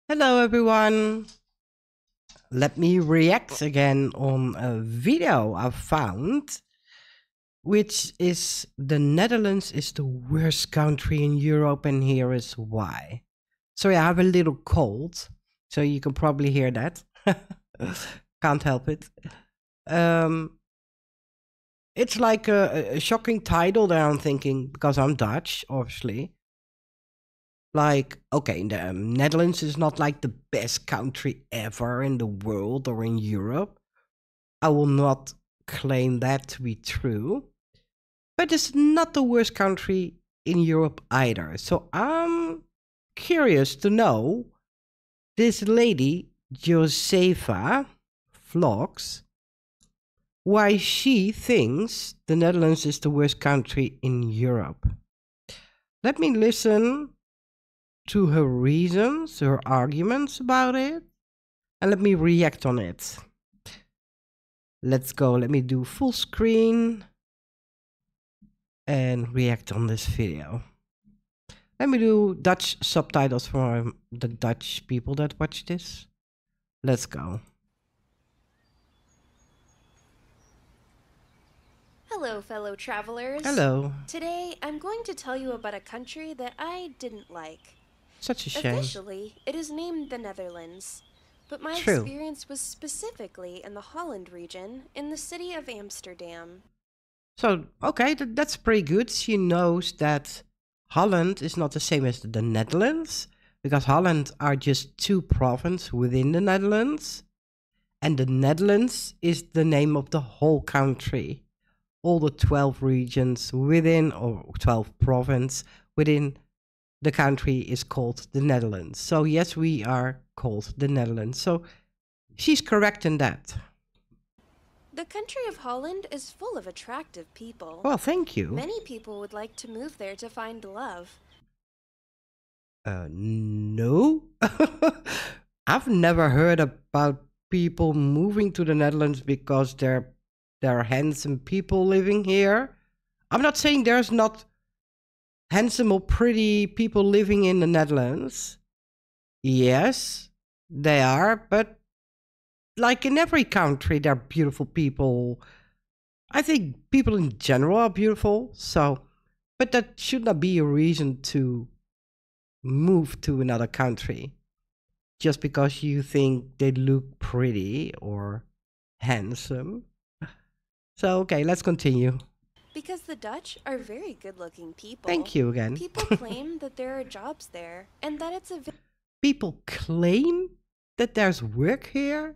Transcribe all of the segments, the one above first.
Hello everyone! Let me react again on a video I found, which is the Netherlands is the worst country in Europe and here is why. Sorry, I have a little cold, so you can probably hear that. Can't help it. Um, it's like a shocking title that I'm thinking, because I'm Dutch, obviously. Like, okay, the Netherlands is not like the best country ever in the world or in Europe. I will not claim that to be true. But it's not the worst country in Europe either. So I'm curious to know this lady, Josefa Vlogs, why she thinks the Netherlands is the worst country in Europe. Let me listen to her reasons, her arguments about it, and let me react on it. Let's go. Let me do full screen and react on this video. Let me do Dutch subtitles for the Dutch people that watch this. Let's go. Hello, fellow travelers. Hello. Today, I'm going to tell you about a country that I didn't like. Such a shame. Officially, it is named the Netherlands, but my True. experience was specifically in the Holland region, in the city of Amsterdam. So, okay, that's pretty good. She knows that Holland is not the same as the Netherlands, because Holland are just two provinces within the Netherlands, and the Netherlands is the name of the whole country. All the 12 regions within, or 12 provinces within the country is called the Netherlands. So yes, we are called the Netherlands. So she's correct in that. The country of Holland is full of attractive people. Well, thank you. Many people would like to move there to find love. No. I've never heard about people moving to the Netherlands because there are handsome people living here. I'm not saying there's not handsome or pretty people living in the Netherlands. Yes, they are, but like in every country, there are beautiful people. I think people in general are beautiful, so, but that should not be a reason to move to another country just because you think they look pretty or handsome. So, okay, let's continue. Because the Dutch are very good-looking people. Thank you again. People claim that there are jobs there, and that it's a People claim that there's work here,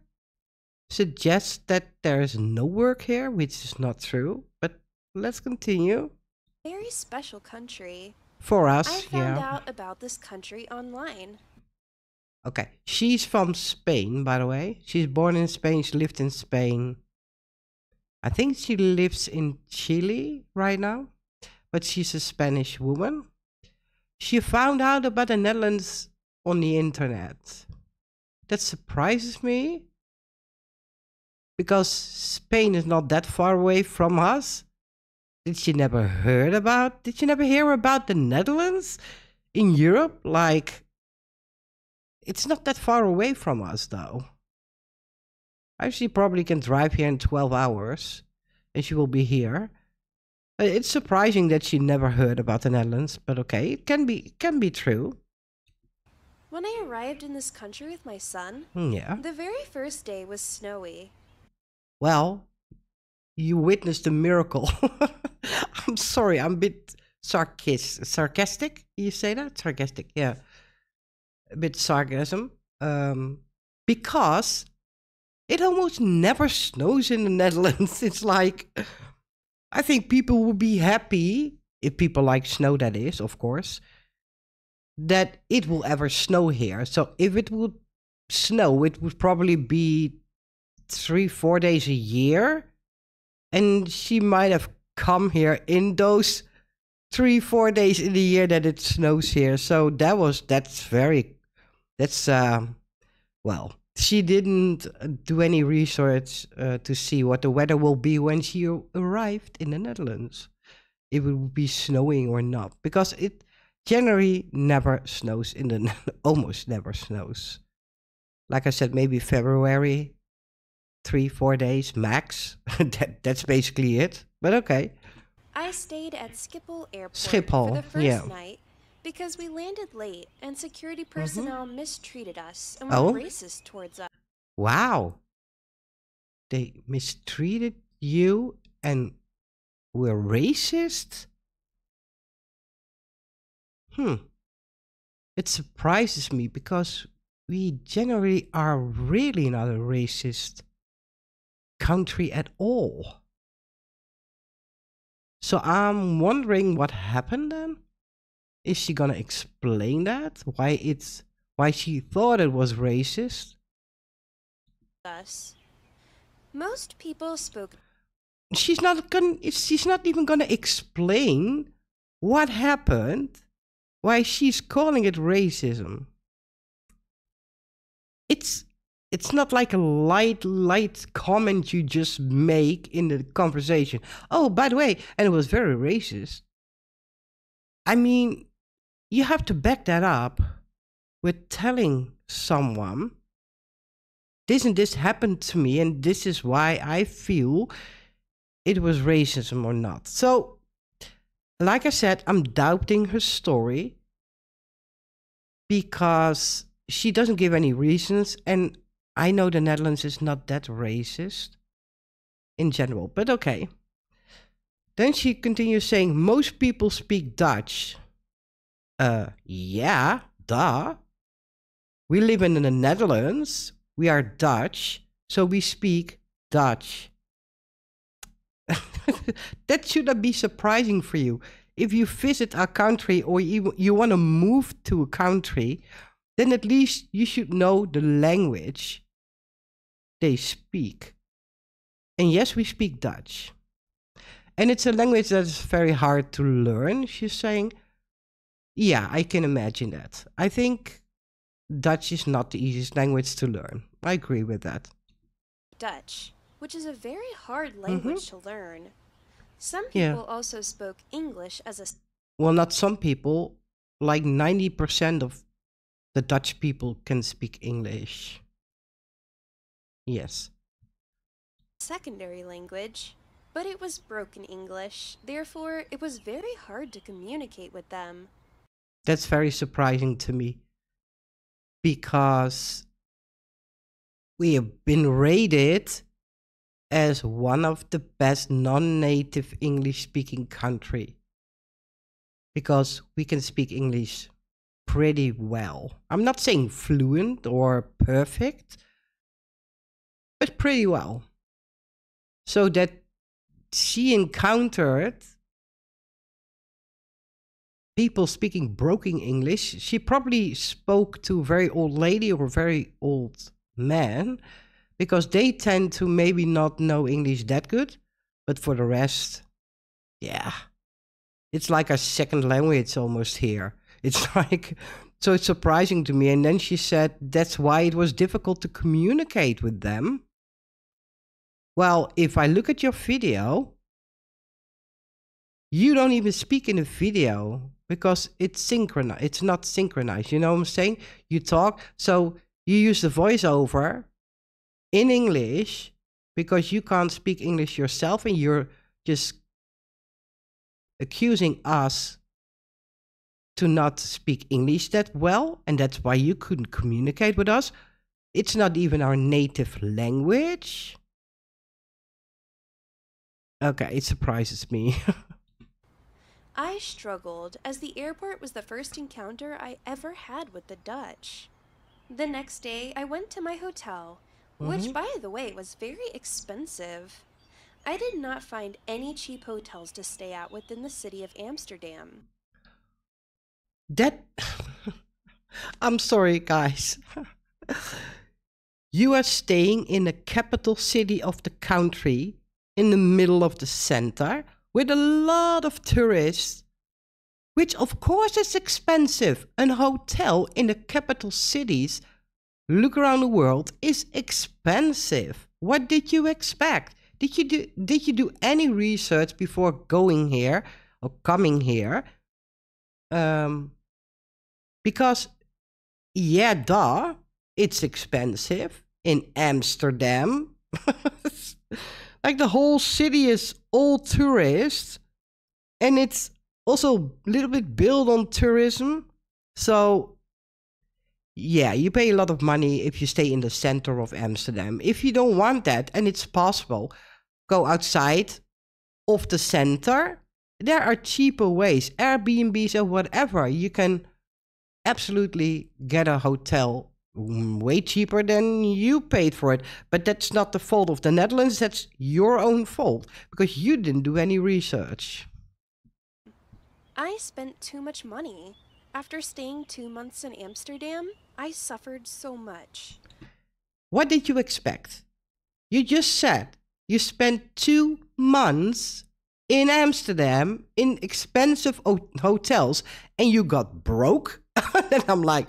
suggest that there is no work here, which is not true, but let's continue. very special country. For us, I found yeah. out about this country online. Okay, she's from Spain, by the way. She's born in Spain, she lived in Spain. I think she lives in Chile right now, but she's a Spanish woman. She found out about the Netherlands on the internet. That surprises me, because Spain is not that far away from us. Did she never heard about? Did she never hear about the Netherlands in Europe? Like, it's not that far away from us, though. She probably can drive here in 12 hours, and she will be here. It's surprising that she never heard about the Netherlands, but okay, it can be true. When I arrived in this country with my son, Yeah. the very first day was snowy. Well, you witnessed a miracle. I'm sorry, I'm a bit sarcastic. You say that? Sarcastic, yeah. A bit sarcasm. Because it almost never snows in the Netherlands. It's like, I think people would be happy, if people like snow, that is, of course, that it will ever snow here. So if it would snow, it would probably be 3-4 days a year. And she might have come here in those 3-4 days in the year that it snows here. So well, she didn't do any research to see what the weather will be when she arrived in the Netherlands. If it would be snowing or not. Because January never snows in the almost never snows. Like I said, maybe February, 3, 4 days max. That's basically it. But okay. I stayed at Schiphol Airport for Schiphol, the yeah. first night because we landed late and security Mm-hmm. personnel mistreated us and were Oh, racist towards us. wow. They mistreated you and were racist? It surprises me because we generally are really not a racist country at all. So I'm wondering what happened then? Is she gonna explain that? Why she thought it was racist? Most people spoke. She's not even gonna explain what happened, why she's calling it racism. It's not like a light comment you just make in the conversation. Oh, by the way, and it was very racist. I mean, you have to back that up with telling someone this and this happened to me and this is why I feel it was racism or not. So, like I said, I'm doubting her story because she doesn't give any reasons, and I know the Netherlands is not that racist in general, but okay. Then she continues saying, most people speak Dutch. Yeah, duh. We live in the Netherlands. We are Dutch, so we speak Dutch. That shouldn't be surprising for you. If you visit a country or you want to move to a country, then at least you should know the language they speak. And yes, we speak Dutch. And it's a language that is very hard to learn, she's saying. Yeah, I can imagine that. I think Dutch is not the easiest language to learn. I agree with that. Dutch, which is a very hard language to learn. Some Yeah. people also spoke English as a Well, not some people. Like 90% of the Dutch people can speak English. Yes. secondary language, but it was broken English, therefore it was very hard to communicate with them. That's very surprising to me because we have been rated as one of the best non-native English-speaking country because we can speak English pretty well. I'm not saying fluent or perfect, but pretty well. So that she encountered people speaking broken English. She probably spoke to a very old lady or a very old man because they tend to maybe not know English that good. But for the rest, yeah, it's like a second language almost here. It's like, so it's surprising to me. And then she said that's why it was difficult to communicate with them. Well, if I look at your video, you don't even speak in the video because it's synchronized. It's not synchronized. You know what I'm saying? You talk, so you use the voiceover in English because you can't speak English yourself and you're just accusing us to not speak English that well, and that's why you couldn't communicate with us. It's not even our native language. Okay, it surprises me. I struggled as the airport was the first encounter I ever had with the Dutch. The next day, I went to my hotel, which, by the way, was very expensive. I did not find any cheap hotels to stay at within the city of Amsterdam. That I'm sorry, guys. You are staying in the capital city of the country, in the middle of the center, with a lot of tourists, which of course is expensive. An hotel in the capital cities, look around the world, is expensive. What did you expect? Did you do any research before going here or coming here? Um, because, yeah, duh, it's expensive in Amsterdam. Like the whole city is all tourists, and it's also a little bit built on tourism. So, yeah, you pay a lot of money if you stay in the center of Amsterdam. If you don't want that, and it's possible, go outside of the center. There are cheaper ways, Airbnbs or whatever. You can absolutely get a hotel way cheaper than you paid for it. But that's not the fault of the Netherlands. That's your own fault because you didn't do any research. I spent too much money. After staying 2 months in Amsterdam, I suffered so much. What did you expect? You just said you spent 2 months in Amsterdam in expensive hotels and you got broke. And I'm like,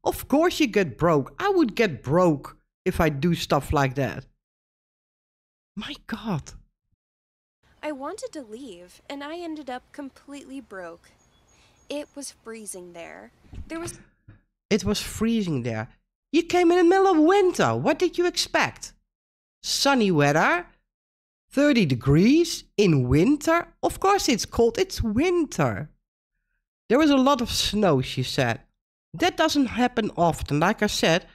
of course you get broke. I would get broke if I do stuff like that. My God. I wanted to leave, and I ended up completely broke. It was freezing there. It was freezing there. You came in the middle of winter. What did you expect? Sunny weather, 30 degrees in winter. Of course it's cold. It's winter. There was a lot of snow, she said. That doesn't happen often. Like I said,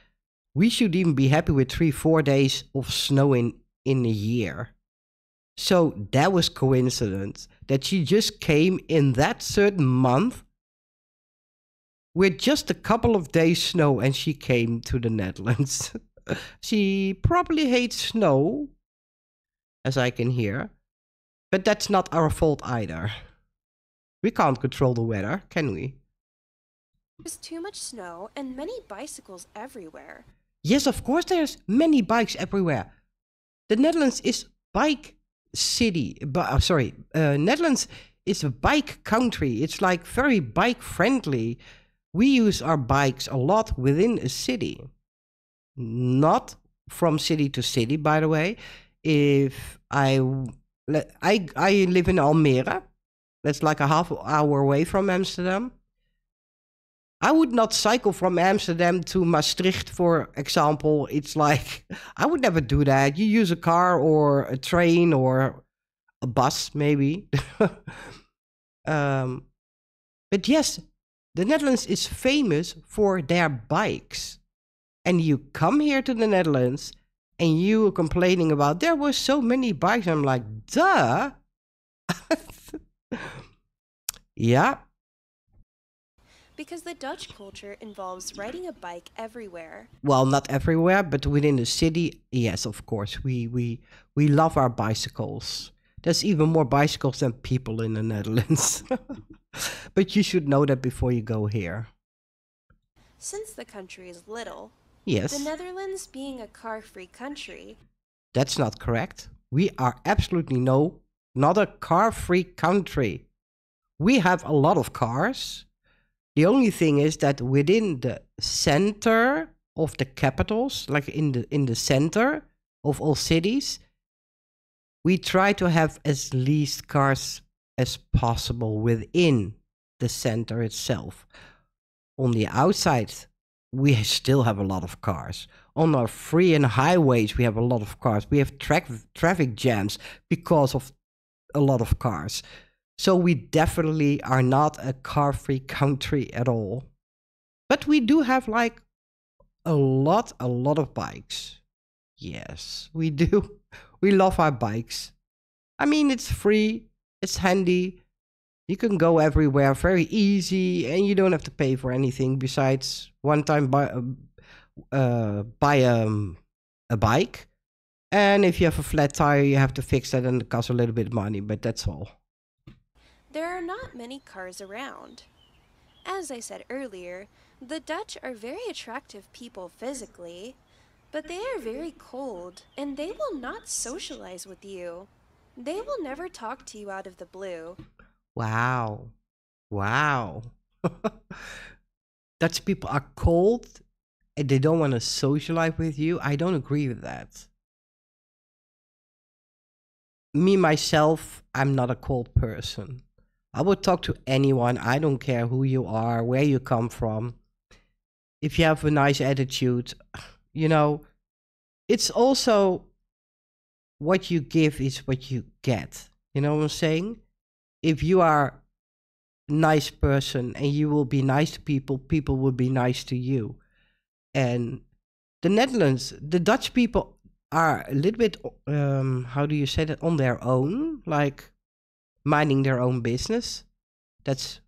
we should even be happy with 3-4 days of snow in a year. So that was coincidence that she just came in that certain month with just a couple of days snow and she came to the Netherlands. She probably hates snow, as I can hear, but that's not our fault either. We can't control the weather, can we? There's too much snow and many bicycles everywhere. Yes, of course there's many bikes everywhere. The Netherlands is bike city, Netherlands is a bike country. It's like very bike friendly. We use our bikes a lot within a city. Not from city to city, by the way. If I live in Almere, that's like a half hour away from Amsterdam. I would not cycle from Amsterdam to Maastricht, for example. It's like, I would never do that. You use a car or a train or a bus, maybe. But yes, the Netherlands is famous for their bikes. And you come here to the Netherlands and you are complaining about there were so many bikes. I'm like, duh. Yeah. Because the Dutch culture involves riding a bike everywhere. Well, not everywhere, but within the city, yes, of course. We love our bicycles. There's even more bicycles than people in the Netherlands. But you should know that before you go here. Since the country is little, Yes. the Netherlands being a car-free country, That's not correct. We are absolutely not a car-free country. We have a lot of cars. The only thing is that within the center of the capitals, like in the center of all cities, we try to have as least cars as possible within the center itself. On the outside, we still have a lot of cars. On our free and highways, we have a lot of cars. We have traffic jams because of a lot of cars. So we definitely are not a car-free country at all. But we do have like a lot of bikes. Yes, we do. We love our bikes. I mean, it's free, it's handy. You can go everywhere very easy and you don't have to pay for anything besides one time buy a bike. And if you have a flat tire, you have to fix that and it costs a little bit of money, but that's all. there are not many cars around. As I said earlier, the Dutch are very attractive people physically, but they are very cold and they will not socialize with you. They will never talk to you out of the blue. Wow. Wow. Dutch people are cold and they don't want to socialize with you. I don't agree with that. Me, myself, I'm not a cold person. I would talk to anyone. I don't care who you are, where you come from. If you have a nice attitude, you know, it's also what you give is what you get. You know what I'm saying? If you are a nice person and you will be nice to people, people will be nice to you. And the Netherlands, the Dutch people are a little bit, how do you say that, on their own, like minding their own business. That's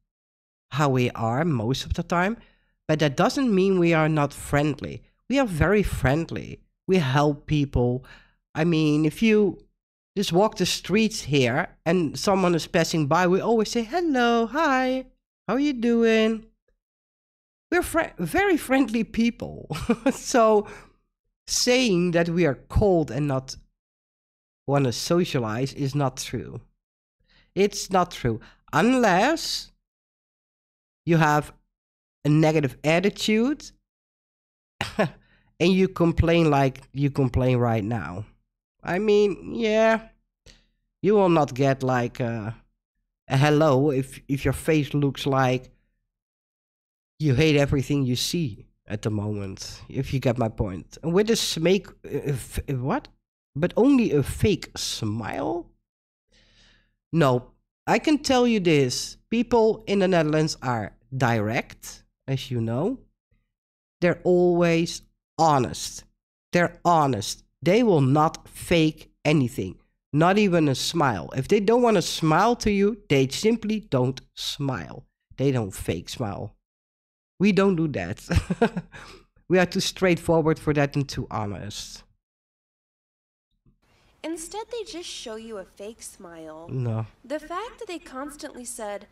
how we are most of the time. But that doesn't mean we are not friendly. We are very friendly. We help people. I mean, if you just walk the streets here and someone is passing by, we always say, hello, hi, how are you doing? We're very friendly people. So saying that we are cold and not want to socialize is not true. It's not true. Unless you have a negative attitude and you complain like you complain right now. I mean, yeah, you will not get like a hello if your face looks like you hate everything you see at the moment, if you get my point. And with a smake, what? But only a fake smile? No, I can tell you this. People in the Netherlands are direct, as you know. They're always honest. They're honest. They will not fake anything, not even a smile. If they don't want to smile to you, they simply don't smile. They don't fake smile. We don't do that. We are too straightforward for that and too honest. Instead, they just show you a fake smile. No. The fact that they constantly said,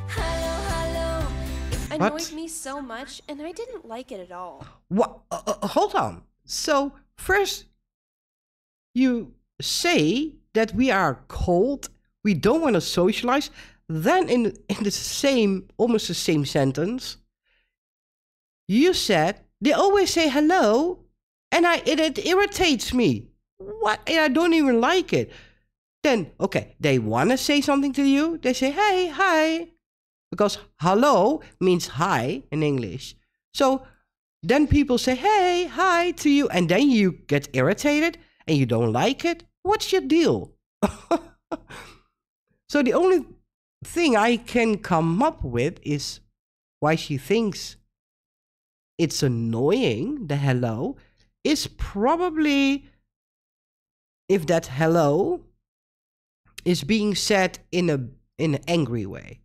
hello, hello, annoyed What? me so much, and I didn't like it at all. What? Hold on. So, first, you say that we are cold, we don't want to socialize. Then, in the same, almost the same sentence, you said they always say hello, and it irritates me. What? And I don't even like it. Then, okay, they want to say something to you. They say, hey, hi. Because hello means hi in English. So then people say, hey, hi to you. And then you get irritated and you don't like it. What's your deal? So the only thing I can come up with is why she thinks it's annoying, the hello, is probably if that hello is being said in an angry way.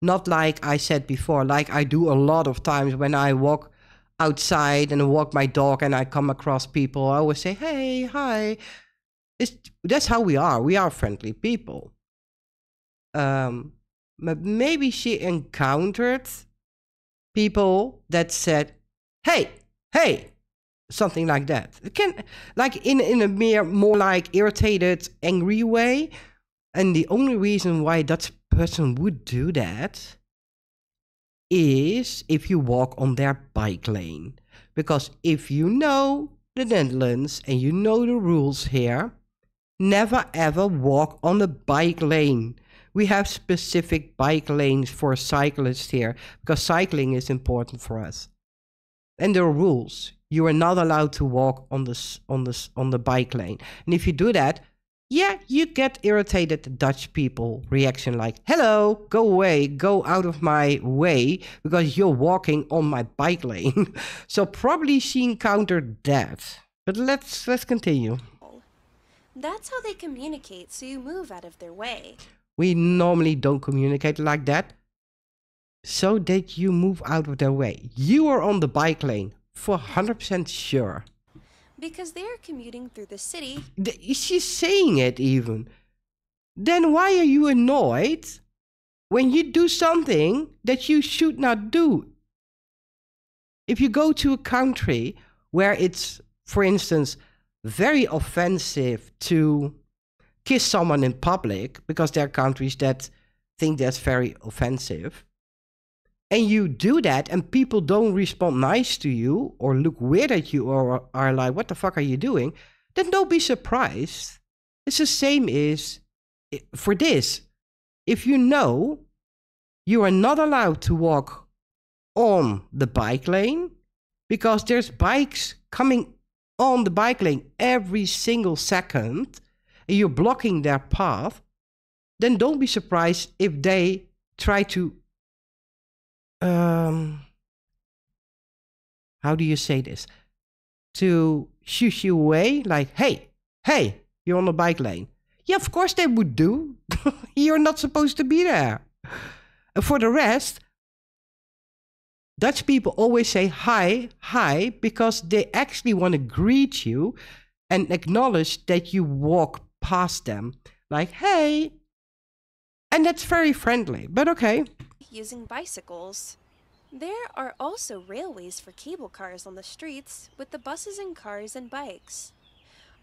Not like I said before, like I do a lot of times when I walk outside and walk my dog and I come across people, I always say, hey, hi. That's how we are. We are friendly people. But maybe she encountered people that said, hey, hey, something like that. It can, like in a more like irritated, angry way. And the only reason why that person would do that is if you walk on their bike lane. Because if you know the Netherlands and you know the rules here, never ever walk on the bike lane. We have specific bike lanes for cyclists here because cycling is important for us. And there are rules. You are not allowed to walk on the bike lane. And if you do that, yeah, you get irritated Dutch people reaction like, hello, go away, go out of my way because you're walking on my bike lane. So probably she encountered that. But let's continue. That's how they communicate, so you move out of their way. We normally don't communicate like that. So that you move out of their way. You are on the bike lane, for 100% sure. Because they are commuting through the city. She's saying it even. Then why are you annoyed when you do something that you should not do? If you go to a country where it's, for instance, very offensive to kiss someone in public, because there are countries that think that's very offensive, and you do that and people don't respond nice to you or look weird at you or are like, what the fuck are you doing? Then don't be surprised. It's the same as for this. If you know You are not allowed to walk on the bike lane because there's bikes coming on the bike lane every single second and you're blocking their path. Then don't be surprised if they try to, how do you say this? To shoo you away, like, hey, you're on the bike lane. Yeah, of course they would do. You're not supposed to be there. And for the rest, Dutch people always say hi, because they actually want to greet you and acknowledge that you walk past them. Like, hey. And that's very friendly, but okay. Using bicycles. There are also railways for cable cars on the streets, with the buses and cars and bikes.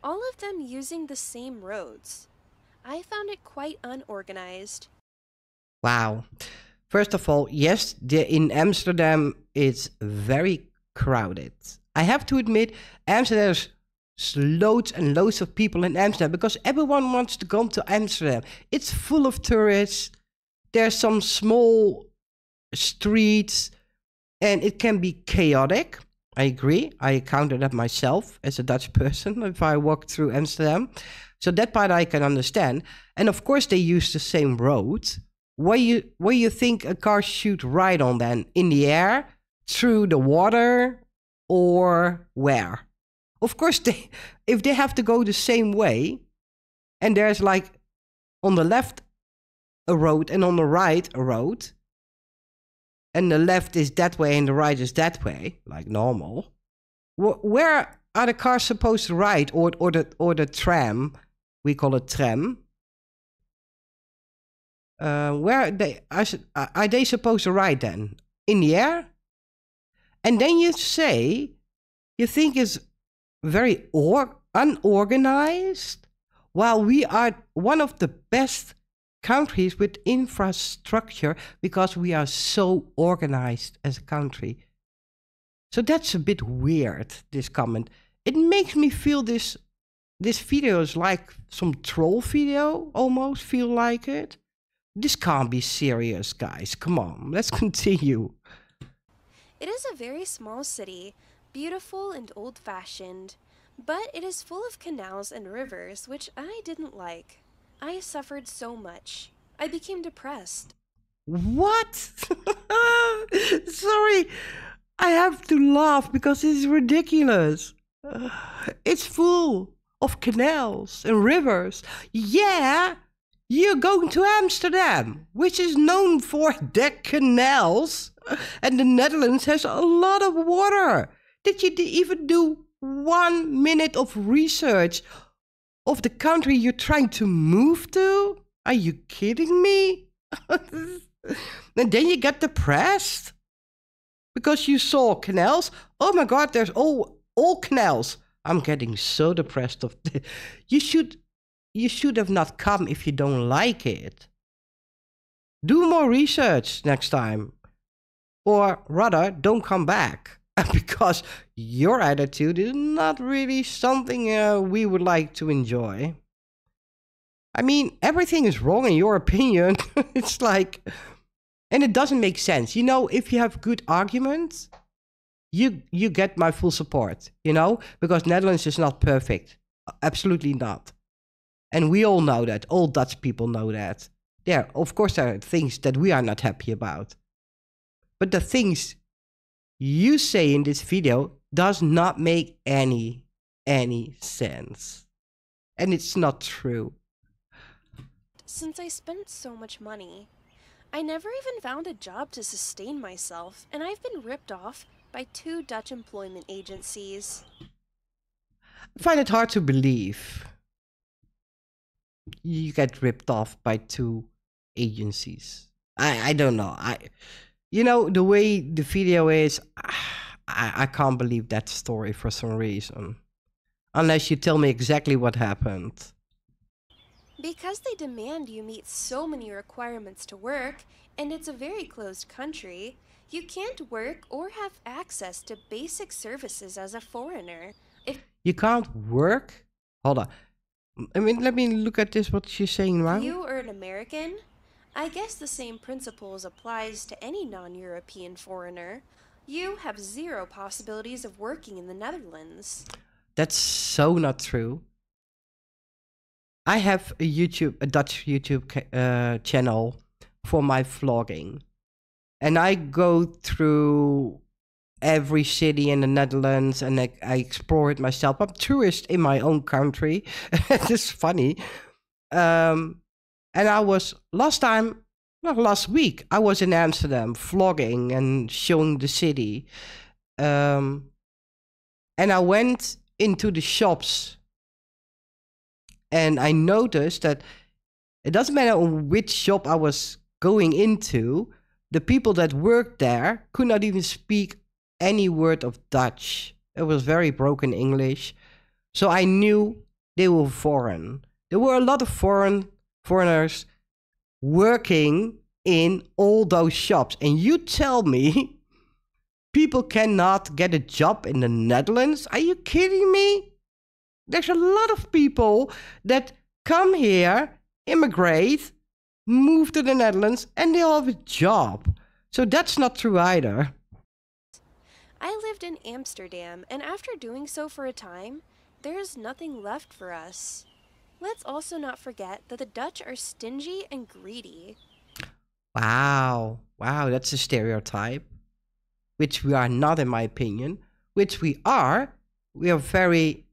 All of them using the same roads. I found it quite unorganized. Wow. First of all, yes, in Amsterdam, it's very crowded. I have to admit, Amsterdam, there's loads and loads of people in Amsterdam because everyone wants to come to Amsterdam. It's full of tourists. There's some small streets and it can be chaotic. I agree. I encountered that myself as a Dutch person if I walk through Amsterdam. So that part I can understand. And of course they use the same road. Where you think a car should ride on then? In the air? Through the water? Or where? Of course, if they have to go the same way, and there's like on the left a road and on the right a road, and the left is that way and the right is that way, like normal, where are the cars supposed to ride? Or the tram, we call it tram. Where are they supposed to ride then? In the air? And then you say, you think it's very unorganized, while we are one of the best countries with infrastructure because we are so organized as a country. So that's a bit weird, this comment. It makes me feel this video is like some troll video, almost feel like it. This can't be serious, guys. Come on, let's continue. It is a very small city, beautiful and old-fashioned, but it is full of canals and rivers, which I didn't like. I suffered so much. I became depressed. What? Sorry, I have to laugh because it's ridiculous. It's full of canals and rivers. Yeah, you're going to Amsterdam, which is known for their canals. And the Netherlands has a lot of water. Did you even do 1 minute of research of the country you're trying to move to? Are you kidding me? And then you get depressed because you saw canals. Oh my God, there's all canals. I'm getting so depressed of this. You should have not come if you don't like it. Do more research next time. Or rather, don't come back. Because your attitude is not really something we would like to enjoy. I mean, everything is wrong in your opinion. It's like, and it doesn't make sense. You know, if you have good arguments, you get my full support, you know? Because Netherlands is not perfect. Absolutely not. And we all know that. All Dutch people know that. Yeah, of course there are things that we are not happy about. But the things you say in this video does not make any sense. And it's not true. Since I spent so much money, I never even found a job to sustain myself, and I've been ripped off by 2 Dutch employment agencies. I find it hard to believe you get ripped off by 2 agencies. I don't know. You know, the way the video is, I can't believe that story for some reason. Unless you tell me exactly what happened. Because they demand you meet so many requirements to work, and it's a very closed country, you can't work or have access to basic services as a foreigner. You can't work? Hold on. I mean, let me look at this, what she's saying now. If you are an American, I guess the same principles applies to any non-European foreigner. You have zero possibilities of working in the Netherlands. That's so not true. I have a Dutch YouTube channel for my vlogging, and I go through every city in the Netherlands, and I explore it myself. I'm tourist in my own country. It's funny. And I was last week, I was in Amsterdam vlogging and showing the city. Um, and I went into the shops and I noticed that it doesn't matter which shop I was going into, the people that worked there could not even speak any word of Dutch. It was very broken English. So I knew they were foreign. There were a lot of foreigners working in all those shops. And you tell me people cannot get a job in the Netherlands? Are you kidding me? There's a lot of people that come here, immigrate, move to the Netherlands, and they all have a job. So that's not true either. I lived in Amsterdam, and after doing so for a time, there's nothing left for us. Let's also not forget that the Dutch are stingy and greedy. Wow. Wow, that's a stereotype. Which we are not, in my opinion. Which we are. We are very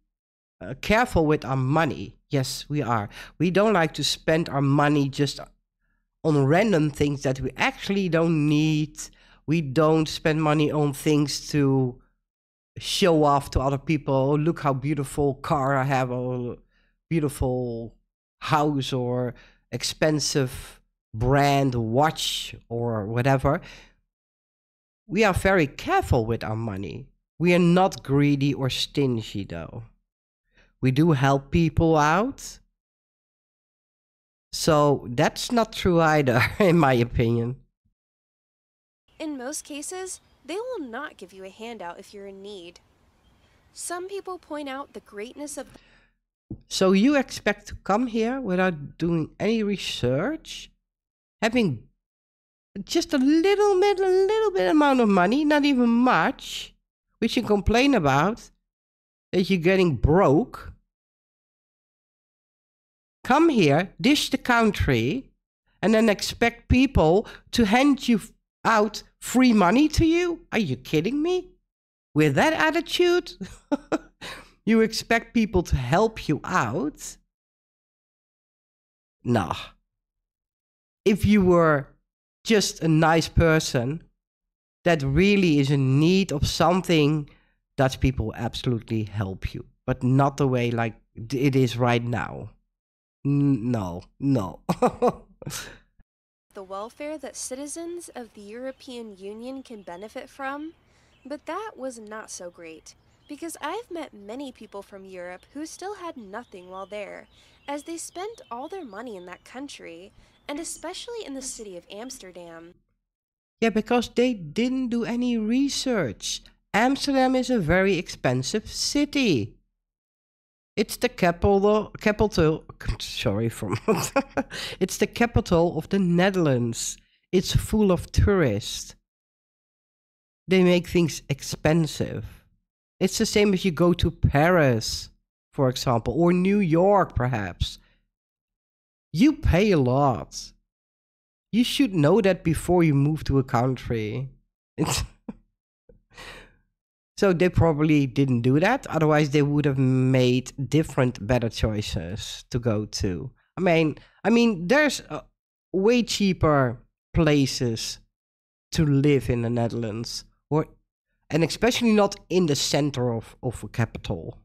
careful with our money. Yes, we are. We don't like to spend our money just on random things that we actually don't need. We don't spend money on things to show off to other people. Oh, look how beautiful car I have, or beautiful house, or expensive brand watch, or whatever. We are very careful with our money. We are not greedy or stingy, though. We do help people out. So that's not true either, in my opinion. In most cases, they will not give you a handout if you're in need. Some people point out the greatness of. So you expect to come here without doing any research? Having just a little bit amount of money, not even much, which you complain about, that you're getting broke. Come here, dish the country, and then expect people to hand you out free money to you? Are you kidding me? With that attitude, you expect people to help you out? Nah. If you were just a nice person that really is in need of something, Dutch people absolutely help you. But not the way like it is right now. No. The welfare that citizens of the European Union can benefit from, but that was not so great, because I've met many people from Europe who still had nothing while there, as they spent all their money in that country, and especially in the city of Amsterdam. Yeah, because they didn't do any research. Amsterdam is a very expensive city. It's the capital, sorry, it's the capital of the Netherlands. It's full of tourists. They make things expensive. It's the same if you go to Paris, for example, or New York, perhaps. You pay a lot. You should know that before you move to a country. So they probably didn't do that. Otherwise, they would have made different, better choices to go to. I mean, there's way cheaper places to live in the Netherlands, and especially not in the center of a capital.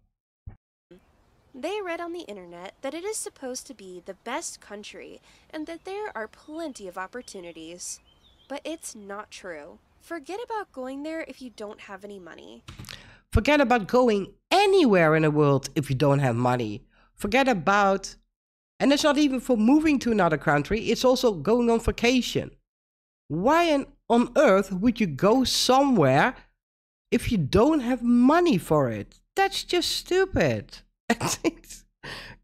They read on the internet that it is supposed to be the best country and that there are plenty of opportunities. But it's not true. Forget about going there if you don't have any money. Forget about going anywhere in the world if you don't have money. Forget about, and it's not even for moving to another country, it's also going on vacation. Why on earth would you go somewhere if you don't have money for it? That's just stupid.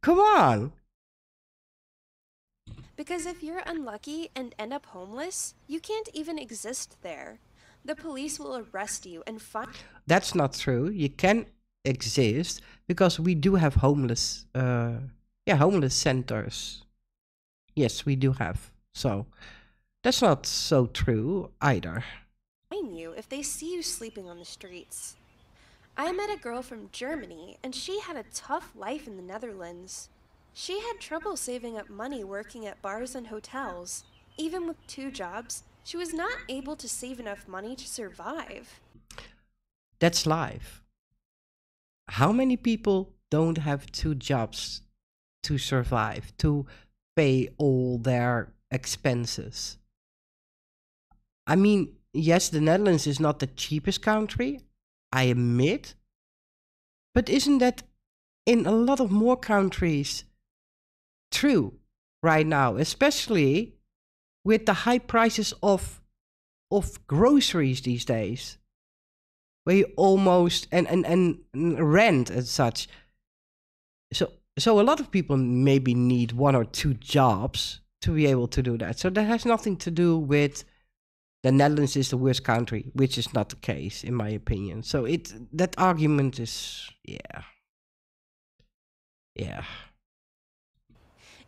Come on. because if you're unlucky and end up homeless, you can't even exist there. The police will arrest you and find. That's not true. You can exist because we do have homeless, yeah, homeless centers. Yes, we do have. So that's not so true either. You if they see you sleeping on the streets. I met a girl from Germany, and she had a tough life in the Netherlands. She had trouble saving up money working at bars and hotels. Even with 2 jobs, she was not able to save enough money to survive. That's life. How many people don't have 2 jobs to survive, to pay all their expenses? I mean, yes, the Netherlands is not the cheapest country, I admit, but isn't that in a lot of more countries true right now, especially with the high prices of groceries these days, where you almost and rent and such. So a lot of people maybe need 1 or 2 jobs to be able to do that. So that has nothing to do with the Netherlands is the worst country, which is not the case in my opinion. So that argument is yeah.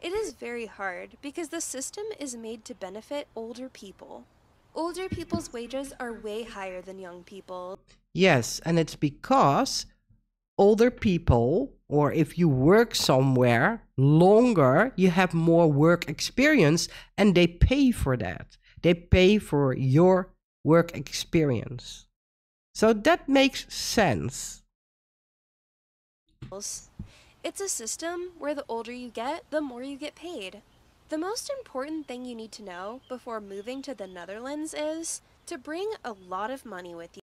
It is very hard because the system is made to benefit older people. Older people's wages are way higher than young people. Yes, and it's because older people, or if you work somewhere longer, you have more work experience and they pay for that. They pay for your work experience. So that makes sense. It's a system where the older you get, the more you get paid. The most important thing you need to know before moving to the Netherlands is to bring a lot of money with you.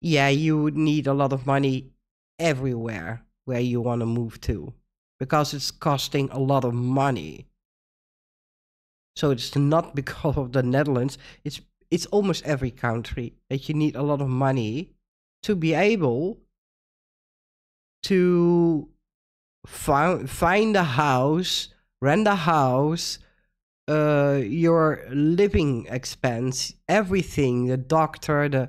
Yeah, you would need a lot of money everywhere where you want to move to because it's costing a lot of money. So it's not because of the Netherlands, it's almost every country that you need a lot of money to be able to find a house, rent a house, your living expense, everything, the doctor,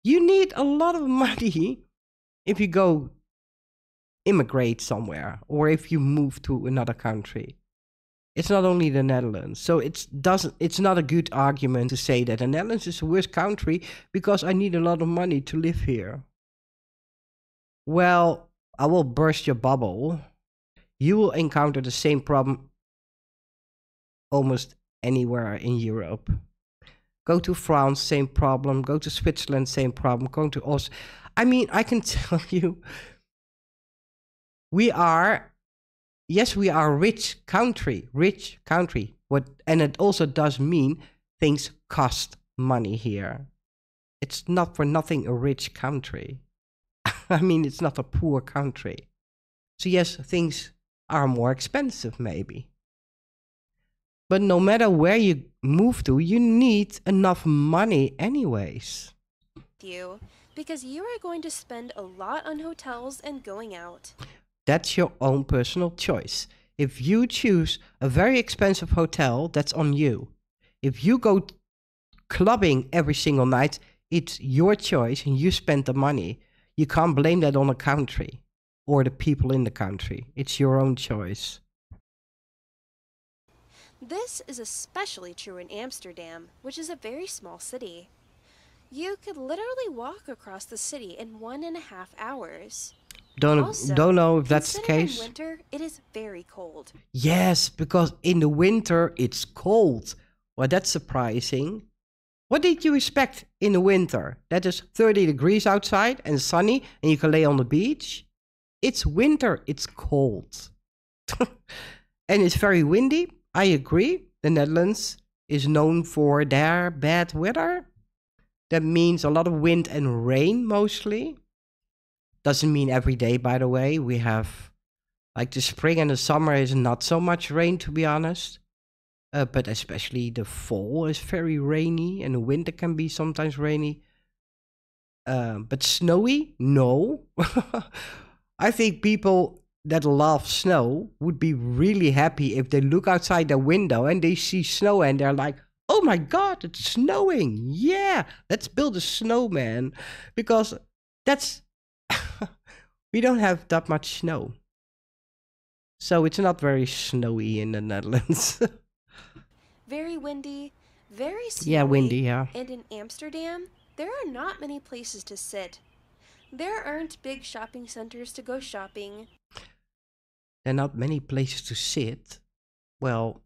you need a lot of money if you go immigrate somewhere or if you move to another country. It's not only the Netherlands. So it's not a good argument to say that the Netherlands is the worst country because I need a lot of money to live here. Well, I will burst your bubble. You will encounter the same problem almost anywhere in Europe. Go to France, same problem. Go to Switzerland, same problem. Go to Austria. I mean, I can tell you, we are a rich country. And it also does mean things cost money here. It's not for nothing a rich country. I mean, it's not a poor country. So yes, things are more expensive maybe. But no matter where you move to, you need enough money anyways. Because you are going to spend a lot on hotels and going out. That's your own personal choice. If you choose a very expensive hotel, that's on you. If you go clubbing every single night, it's your choice and you spend the money. You can't blame that on the country or the people in the country. It's your own choice. This is especially true in Amsterdam, which is a very small city. You could literally walk across the city in 1.5 hours. Don't know if that's the case. In winter, it is very cold. Yes, because in the winter it's cold. Well, that's surprising. What did you expect in the winter? That is 30 degrees outside and sunny and you can lay on the beach? It's winter, it's cold. And it's very windy. I agree. The Netherlands is known for their bad weather. That means a lot of wind and rain mostly. Doesn't mean every day, by the way. We have, like, the spring and the summer is not so much rain, to be honest. But especially the fall is very rainy and the winter can be sometimes rainy. But snowy? No. I think people that love snow would be really happy if they look outside their window and they see snow and they're like, oh my God, it's snowing. Yeah, let's build a snowman. Because that's, we don't have that much snow. So it's not very snowy in the Netherlands. Very windy, very snowy. Yeah, windy, yeah. And in Amsterdam, there are not many places to sit. There aren't big shopping centers to go shopping. There are not many places to sit. Well,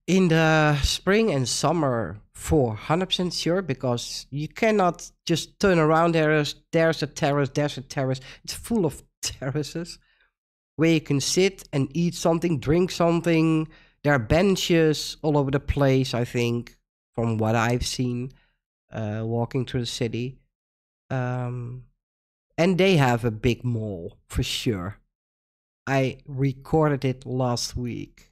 in the spring and summer, for 100% sure, because you cannot just turn around. There's a terrace. It's full of terraces where you can sit and eat something, drink something. There are benches all over the place, I think, from what I've seen walking through the city. And they have a big mall, for sure. I recorded it last week.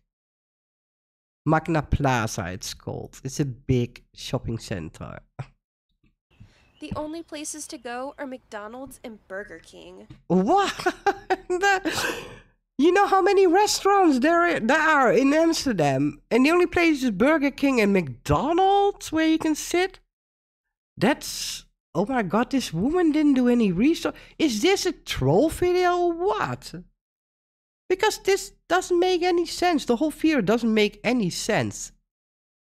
Magna Plaza, it's called. It's a big shopping center. The only places to go are McDonald's and Burger King. What? You know how many restaurants there are in Amsterdam? And the only place is Burger King and McDonald's where you can sit? That's... Oh my God, this woman didn't do any research. Is this a troll video or what? Because this doesn't make any sense. The whole video doesn't make any sense.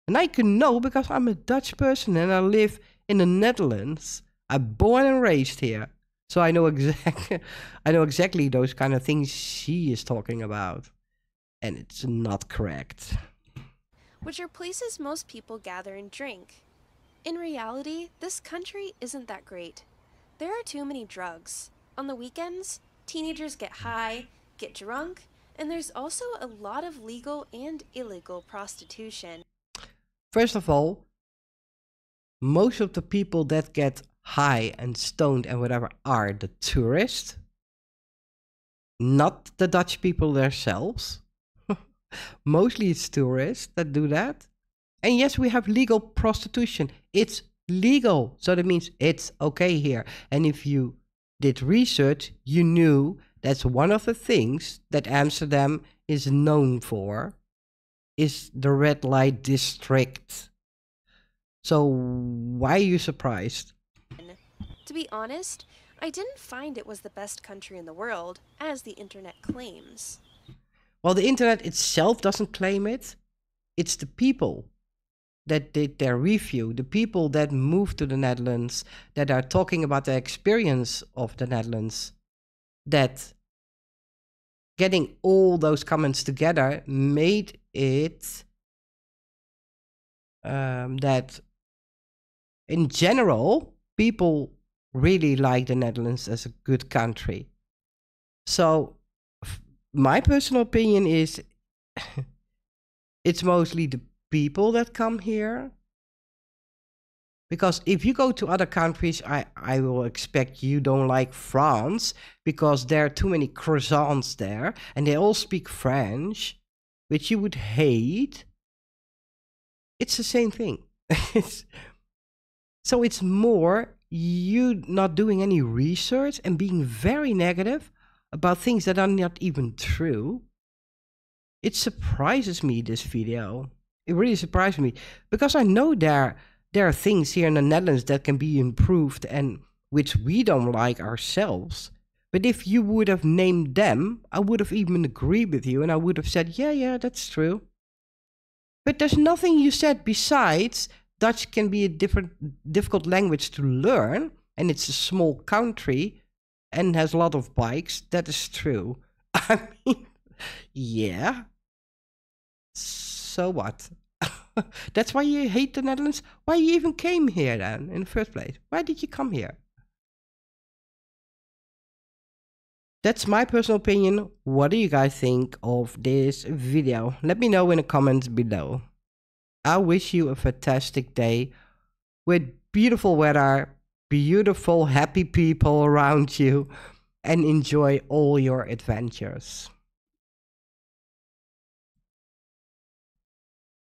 And I can know because I'm a Dutch person and I live in the Netherlands. I'm born and raised here. So I know exactly those kind of things she is talking about. And it's not correct. Which are places most people gather and drink. In reality, this country isn't that great. There are too many drugs. On the weekends, teenagers get high, get drunk, and there's also a lot of legal and illegal prostitution. First of all, most of the people that get high and stoned and whatever are the tourists, not the Dutch people themselves. Mostly it's tourists that do that. And yes, we have legal prostitution. It's legal, so that means it's okay here. And if you did research, you knew that's one of the things that Amsterdam is known for, is the red light district. So why are you surprised? To be honest, I didn't find it was the best country in the world, as the internet claims. Well, the internet itself doesn't claim it. It's the people that did their review, the people that moved to the Netherlands, that are talking about their experience of the Netherlands, that getting all those comments together made it that in general, people really like the Netherlands as a good country. So my personal opinion is it's mostly the people that come here. Because if you go to other countries, I will expect you don't like France because there are too many croissants there and they all speak French, which you would hate. It's the same thing. So it's more you not doing any research and being very negative about things that are not even true. It surprises me, this video. It really surprised me because I know there are things here in the Netherlands that can be improved and which we don't like ourselves. But if you would have named them, I would have even agreed with you and I would have said, yeah, that's true. But there's nothing you said besides Dutch can be a difficult language to learn and it's a small country and has a lot of bikes. That is true. I mean, yeah. So what? That's why you hate the Netherlands? Why you even came here then, in the first place? Why did you come here? That's my personal opinion. What do you guys think of this video? Let me know in the comments below. I wish you a fantastic day with beautiful weather, beautiful, happy people around you, and enjoy all your adventures.